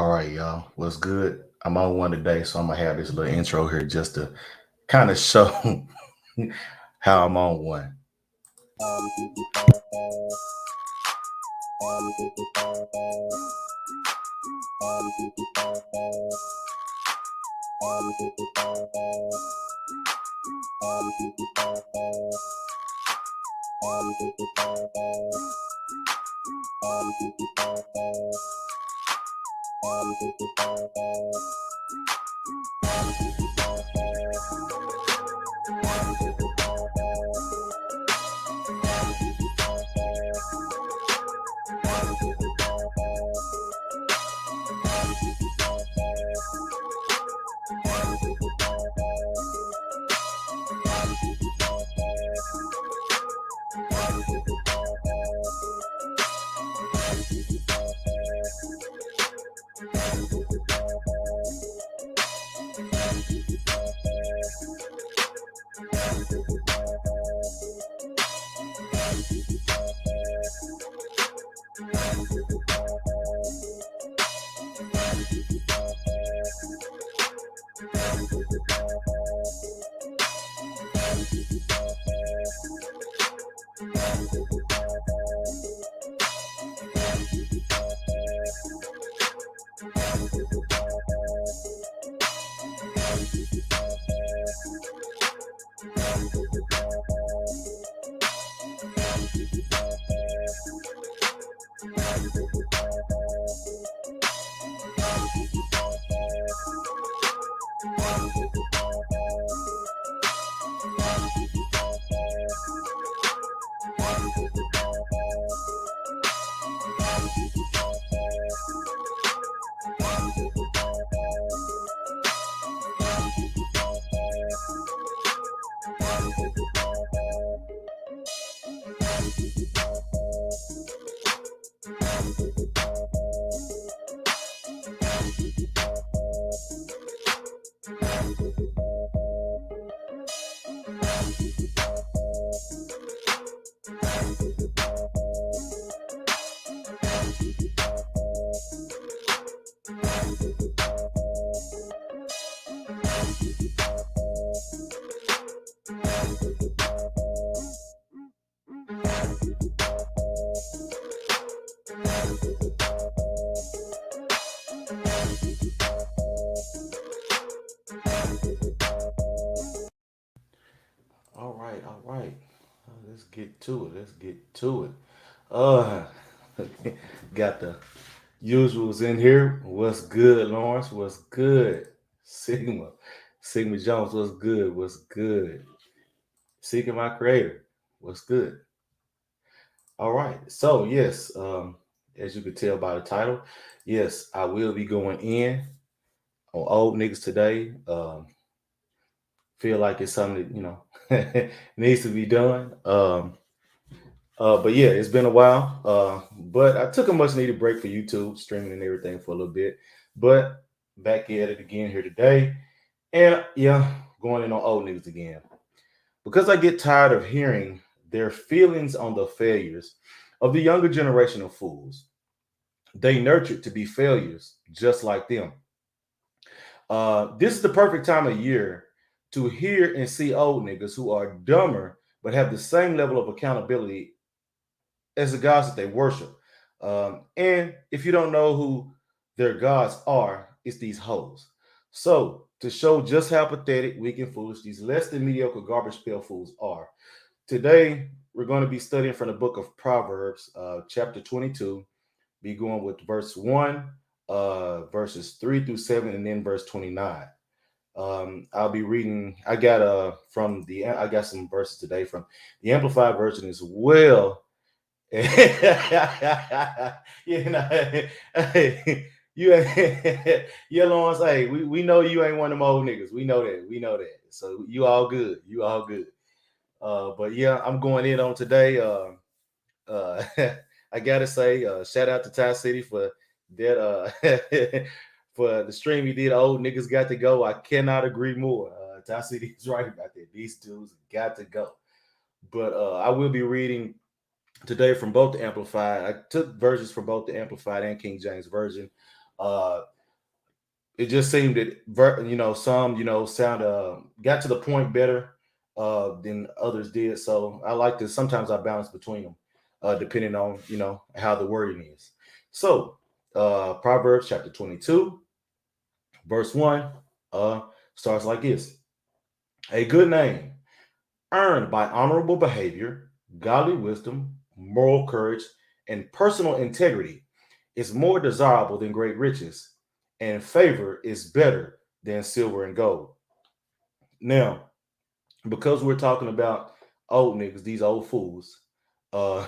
All right, y'all. What's good? I'm on one today, so I'm gonna have this little intro here just to kind of show how I'm on one. All right. Let's get to it. Let's get to it. Uh, got the usuals in here. What's good, Lawrence? What's good, Sigma? Sigma Jones. What's good? What's good? Seeking my creator. What's good? All right. So yes, as you could tell by the title, yes, I will be going in on old niggas today. Feel like it's something that needs to be done. But yeah, it's been a while. But I took a much needed break for YouTube streaming and everything for a little bit. But back at it again here today, and yeah, going in on old niggas again because I get tired of hearing their feelings on the failures of the younger generation of fools they nurtured to be failures just like them. This is the perfect time of year to hear and see old niggas who are dumber but have the same level of accountability as the gods that they worship. And if you don't know who their gods are, it's these hoes. So, to show just how pathetic, weak, and foolish these less than mediocre garbage pail fools are, today we're going to be studying from the book of Proverbs, chapter 22, be going with verse 1, verses 3 through 7, and then verse 29. I'll be reading. I got some verses today from the Amplified version as well. You know, hey, you you Lawrence, hey, we know you ain't one of them old niggas. We know that. We know that. So you all good. You all good. But yeah, I'm going in on today. Uh, I gotta say, shout out to Ty City for that. For the stream he did. Old niggas got to go. I cannot agree more. Ty City is right about that. These dudes got to go. But I will be reading today from both the Amplified. I took versions from both the Amplified and King James version. Uh, it just seemed that some sound got to the point better than others did. So I like to sometimes I balance between them, depending on how the wording is. So Proverbs chapter 22, verse 1, uh, starts like this: A good name earned by honorable behavior, godly wisdom, moral courage, and personal integrity is more desirable than great riches, and favor is better than silver and gold. Now, because we're talking about old niggas, these old fools, uh,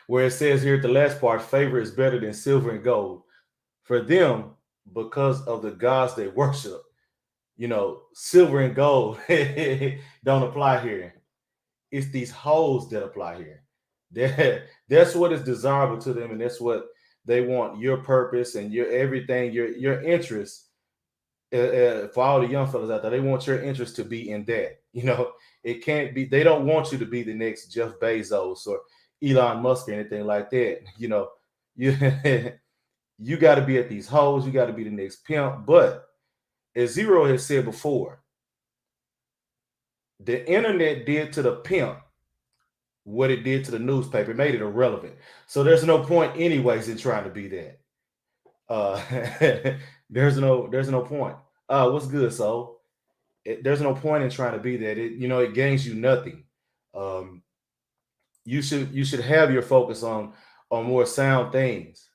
where it says here at the last part, favor is better than silver and gold. For them, because of the gods they worship, silver and gold don't apply here. It's these hoes that apply here. That's what is desirable to them, and that's what they want. Your purpose and your everything, your interest. For all the young fellas out there, they want your interest to be in that. It can't be. They don't want you to be the next Jeff Bezos or Elon Musk or anything like that. You you got to be at these hoes. You got to be the next pimp. But as Zero has said before, the internet did to the pimp what it did to the newspaper. It made it irrelevant. So there's no point, anyways, in trying to be that. Uh, there's no point. What's good, so? There's no point in trying to be that. It gains you nothing. Um, you should have your focus on more sound things.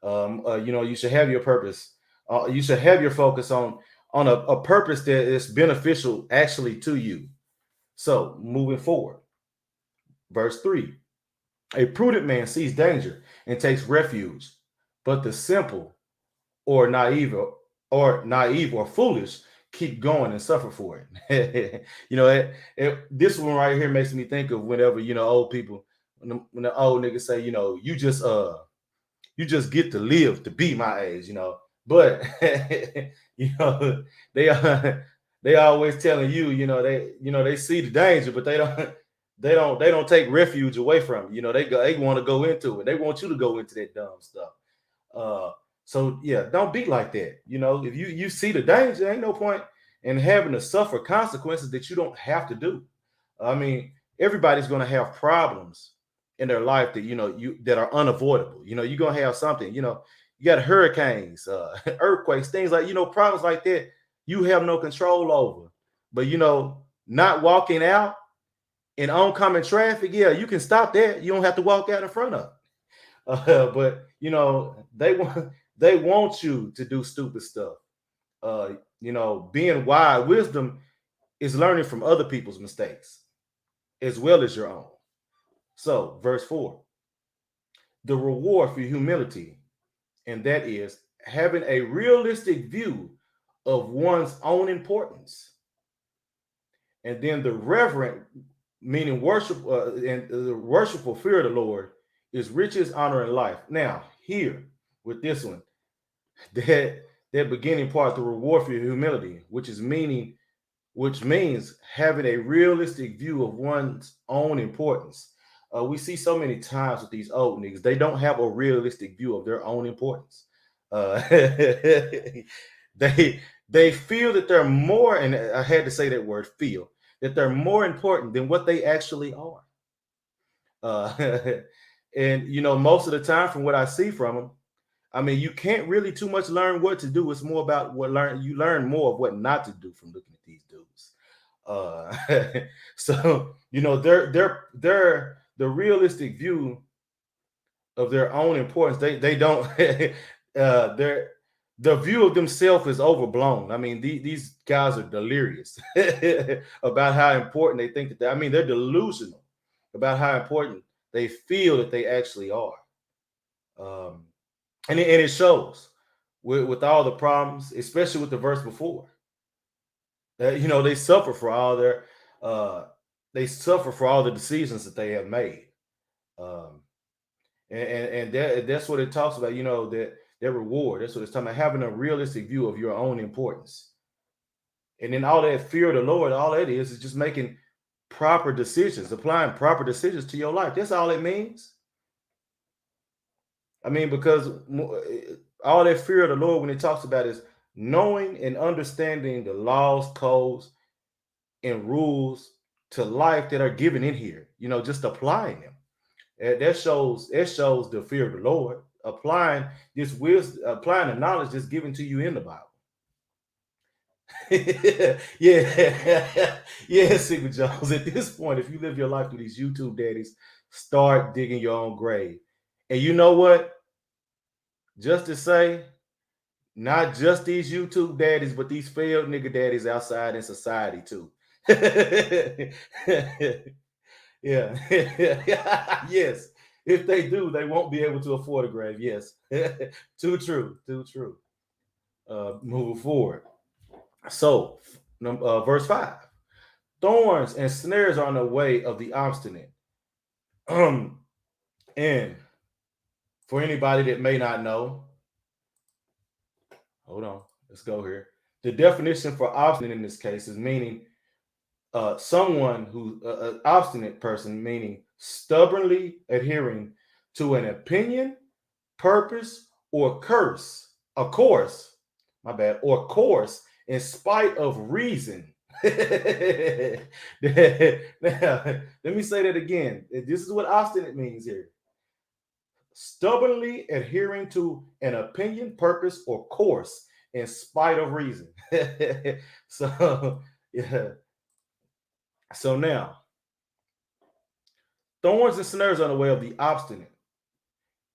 You should have your purpose. You should have your focus on a purpose that is beneficial actually to you. So moving forward, verse 3: A prudent man sees danger and takes refuge, but the simple or naive or foolish keep going and suffer for it. This one right here makes me think of whenever old people, when the old niggas say, you just get to live to be my age. But they always telling they see the danger, but they don't take refuge away from you. They want to go into it. They want you to go into that dumb stuff. Uh, so yeah, don't be like that. If you see the danger, ain't no point in having to suffer consequences that you don't have to do. I mean, everybody's gonna have problems in their life that you that are unavoidable. You're gonna have something. You got hurricanes, earthquakes, things like problems like that. You have no control over. But not walking out in oncoming traffic, yeah, you can stop that. You don't have to walk out in front of. But they want you to do stupid stuff. Being wise, wisdom is learning from other people's mistakes as well as your own. So, verse 4: the reward for humility, and that is having a realistic view of one's own importance. And then the reverent, meaning worship, and the worshipful fear of the Lord is riches, honor, and life. Now, here with this one, that that beginning part, the reward for humility, which means having a realistic view of one's own importance. We see so many times with these old niggas, they don't have a realistic view of their own importance. They they feel that they're more, and I had to say that word, feel that they're more important than what they actually are. Uh, and most of the time, from what I see from them, I mean, you can't really too much learn what to do. It's more about you learn more of what not to do from looking at these dudes. Uh, so they're the realistic view of their own importance. They don't their the view of themselves is overblown. I mean, these guys are delirious about how important they think that I mean, they're delusional about how important they feel that they actually are. Um, and it shows with all the problems, especially with the verse before. That they suffer for all uh, the decisions that they have made. Um, and that's what it talks about. That their reward. That's what it's talking about. Having a realistic view of your own importance, and then all that fear of the Lord. All that is just making proper decisions, applying proper decisions to your life. That's all it means. I mean, because all that fear of the Lord when it talks about is knowing and understanding the laws, codes, and rules to life that are given in here. Just applying them. That shows the fear of the Lord. Applying this wisdom, applying the knowledge that's given to you in the Bible. Yeah, yeah, Sigma Jones. At this point, if you live your life through these YouTube daddies, start digging your own grave. And you know what? Just to say, not just these YouTube daddies, but these failed nigga daddies outside in society too. Yeah. Yes. If they do, they won't be able to afford a grave. Yes. Too true. Too true. Moving forward. So, verse 5. Thorns and snares are in the way of the obstinate. And for anybody that may not know, hold on, let's go here. The definition for obstinate in this case is meaning someone who, an obstinate person, meaning stubbornly adhering to an opinion, purpose, or course, or course in spite of reason. Now, let me say that again. This is what obstinate means here. Stubbornly adhering to an opinion, purpose, or course in spite of reason. So, yeah. So now, thorns and snares are in the way of the obstinate.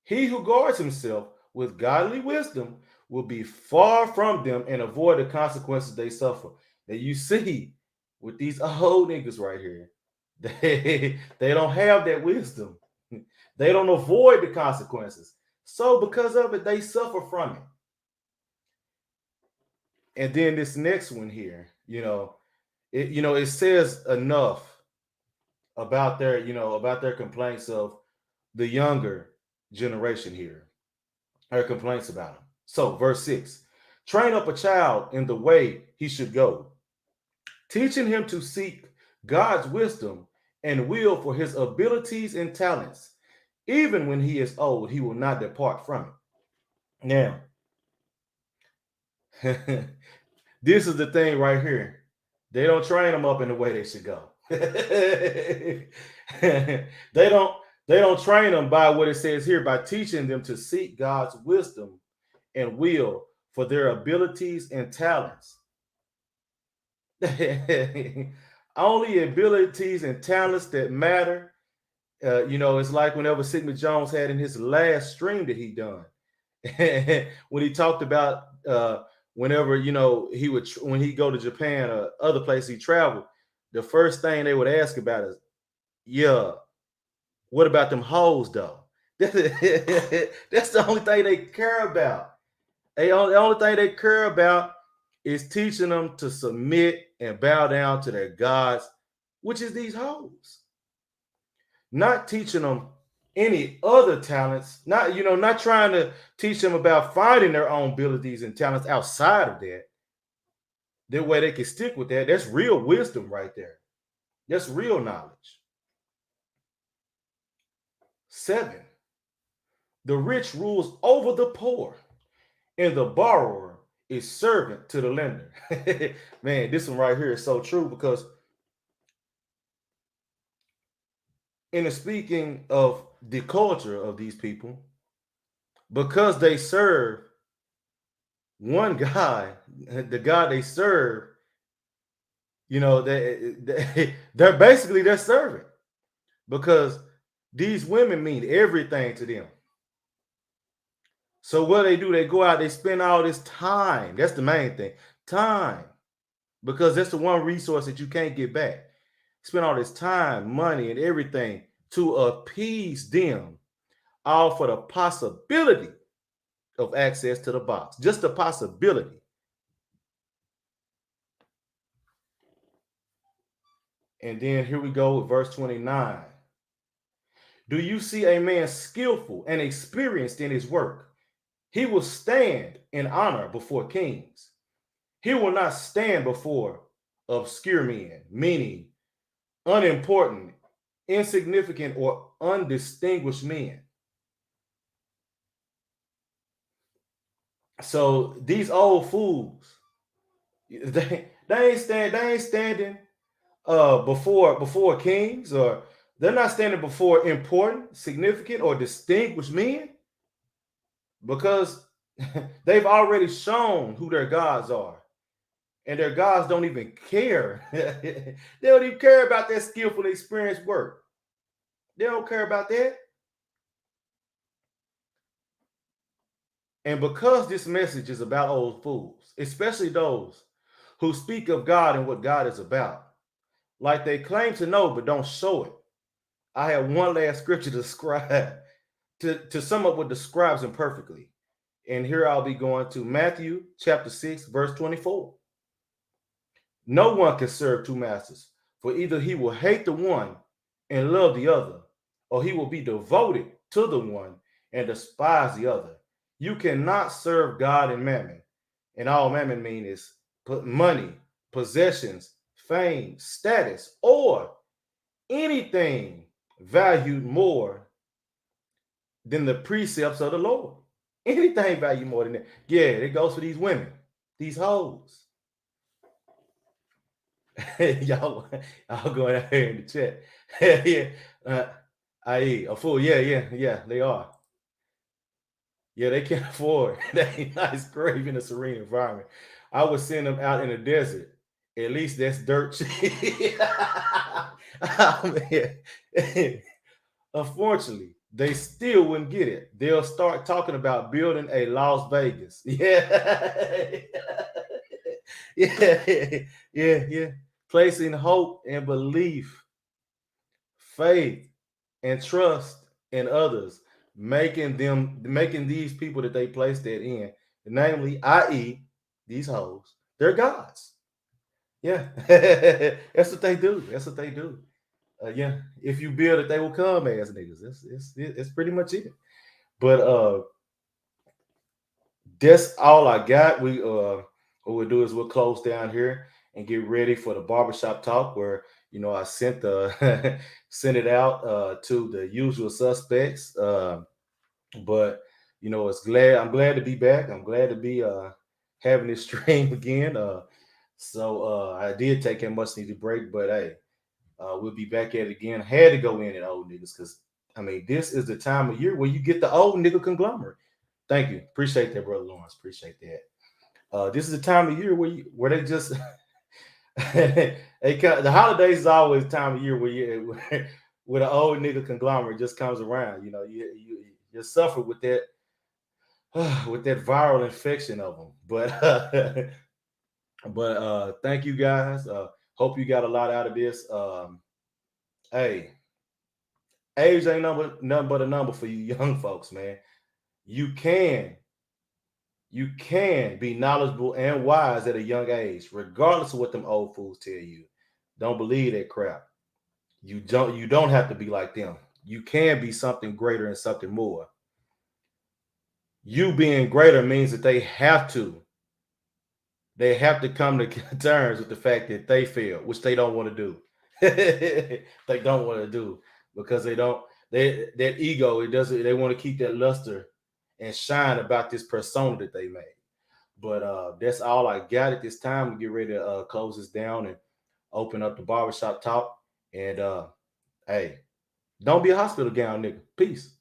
He who guards himself with godly wisdom will be far from them and avoid the consequences they suffer. Now you see, with these old niggas right here, they don't have that wisdom. They don't avoid the consequences. So because of it, they suffer from it. And then this next one here, it says enough about their complaints of the younger generation here. Her complaints about him. So, verse 6. Train up a child in the way he should go, teaching him to seek God's wisdom and will for his abilities and talents. Even when he is old, he will not depart from it. Now, this is the thing right here. They don't train them up in the way they should go. They don't train them by what it says here, by teaching them to seek God's wisdom and will for their abilities and talents. Only abilities and talents that matter. It's like whenever Sigma Jones had in his last stream that he done, when he talked about whenever when he go to Japan or other places he traveled, the first thing they would ask about is, yeah, what about them hoes though? That's the only thing they care about. The only thing they care about is teaching them to submit and bow down to their gods, which is these hoes. Not teaching them any other talents, not trying to teach them about finding their own abilities and talents outside of that. That way they can stick with that. That's real wisdom right there. That's real knowledge. 7. The rich rules over the poor, and the borrower is servant to the lender. Man, this one right here is so true, because in the speaking of the culture of these people, because they serve one guy, the God they serve, they're basically their servant, because these women mean everything to them. So what they do, they go out, they spend all this time. That's the main thing, time, because that's the one resource that you can't get back. Spend all this time, money, and everything to appease them, all for the possibility of access to the box. Just the possibility. And then here we go with verse 29. Do you see a man skillful and experienced in his work? He will stand in honor before kings. He will not stand before obscure men, meaning unimportant, insignificant, or undistinguished men. So these old fools, they ain't standing before kings, or they're not standing before important, significant, or distinguished men, because they've already shown who their gods are, and their gods don't even care. They don't even care about that skillful, experienced work. They don't care about that. And because this message is about old fools, especially those who speak of God and what God is about, like they claim to know but don't show it, I have one last scripture to describe to sum up what describes him perfectly. And here I'll be going to Matthew chapter 6, verse 24. No one can serve two masters, for either he will hate the one and love the other, or he will be devoted to the one and despise the other. You cannot serve God and mammon. And all mammon mean is put money, possessions, fame, status, or anything valued more than the precepts of the Lord. Anything valued more than that. Yeah, it goes for these women, these hoes. y'all going out here in the chat. Yeah, I.e. a fool. Yeah, they are. Yeah, they can't afford. They ain't nice, grave in a serene environment. I would send them out in the desert. At least that's dirt cheap. Oh, man. Unfortunately, they still wouldn't get it. They'll start talking about building a Las Vegas. Yeah. Yeah. Placing hope and belief, faith and trust in others, making these people that they place that in, namely, i.e., these hoes, they're gods. Yeah. That's what they do. That's what they do. Yeah. If you build it, they will come as niggas. That's pretty much it. But that's all I got. What we'll do is we'll close down here and get ready for the barbershop talk, where I sent the sent it out to the usual suspects. But I'm glad to be back. I'm glad to be having this stream again. So I did take a much needed break, but hey, we'll be back at it again. Had to go in at old niggas, because I mean, this is the time of year where you get the old nigga conglomerate. Thank you. Appreciate that, brother Lawrence. Appreciate that. This is the time of year where they just the holidays is always the time of year where the old nigga conglomerate just comes around. You suffer with that with that viral infection of them. But thank you guys. Hope you got a lot out of this. Hey, age ain't nothing but a number for you young folks, man. You can you can be knowledgeable and wise at a young age, regardless of what them old fools tell you. Don't believe that crap. You don't have to be like them. You can be something greater and something more. You being greater means that they have to come to terms with the fact that they fail, which they don't want to do. They don't want to do, because that ego, it doesn't, they want to keep that luster and shine about this persona that they made. But that's all I got at this time. We get ready to close this down and open up the barbershop talk. And hey, don't be a hospital gown nigga. Peace.